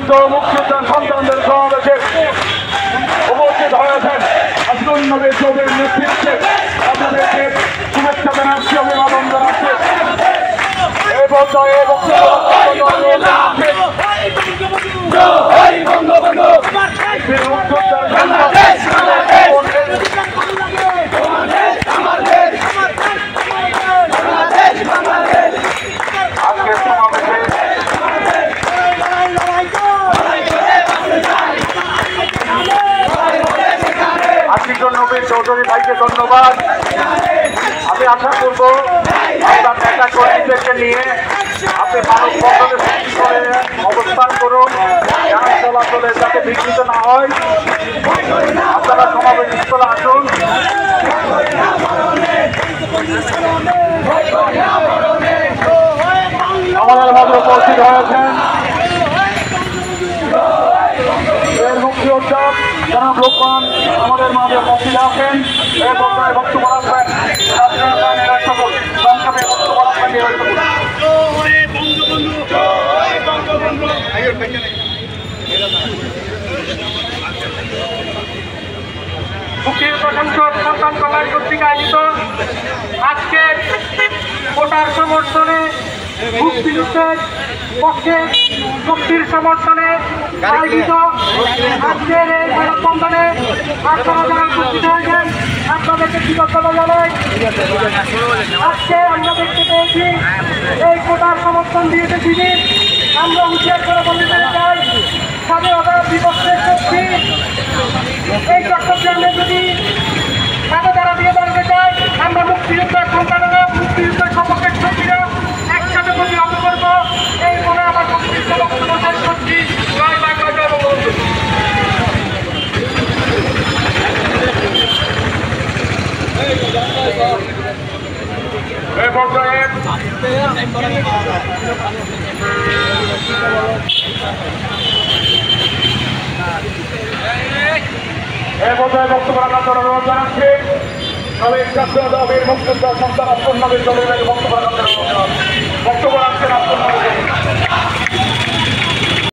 সম্মানিত মুক্তিযোদ্ধার সন্তানদের সমাবেশে উপস্থিত হয়েছেন আসল নবীর চৌধুরীর নেতৃত্বে আপনাদেরকে শুভেচ্ছা জানাচ্ছি, অভিবাদন জানাচ্ছি। এই পর্যায়ে নবীর চৌধুরী ভাইকে ধন্যবাদ। আমি আশা করব আপনার নেতা কর্মীদেরকে নিয়ে আপনি মানব বন্ধনে সৃষ্টি করে অবস্থান করুন, যান চলাচলে যাতে বিঘ্নিত না হয়। আপনারা সমাবেশ স্থলে আসুন। আমাদের মাঝে উপস্থিত হয়েছেন মুক্তিযোদ্ধা জনাব লোকমান, আমাদের মাঝে উপস্থিত আছেন। এই পর্যায়ে বক্তব্য রাখবেন সংক্ষেপে বক্তব্য রাখবেন। মুক্তিযোদ্ধা সংসদ সন্তান কল্যাণ কর্তৃক আয়োজিত আজকে কোটার সমর্থনে মুক্তিযুদ্ধের পক্ষে শক্তির সমর্থনে আয়োজিত আজকের এই মানববন্ধনে আপনারা যারা উপস্থিত হয়েছেন আপনাদেরকে কৃতজ্ঞতা জানাই। আজকে আমরা দেখতে পেয়েছি এই কোটার সমর্থন দিয়েছে তিনি। আমরা হুঁশিয়ার করে বলতে চাই, স্বাধীনতার বিপক্ষের শক্তি এই চট্টগ্রামে যদি স্বাধীনতা দিয়ে বলতে চাই, আমরা মুক্তিযুদ্ধের সন্তানেরা মুক্তিযুদ্ধের সপক্ষের শক্তিরা একসাথে প্রতিহত করব। এই মনে আমার মুক্তিযুদ্ধ বক্তব্য শেষ করছি। জয় বাংলা, জয় বঙ্গবন্ধু। এই পর্যায়ে বক্তব্য রাখার জন্য অনুরোধ জানাচ্ছি সাবেক জাতীয় দলের মুক্তিযোদ্ধা সন্তান আব্দুল নবীর চৌধুরী বক্তব্য রাখার জন্য বক্তব্য রাখছেন আব্দুল নবী।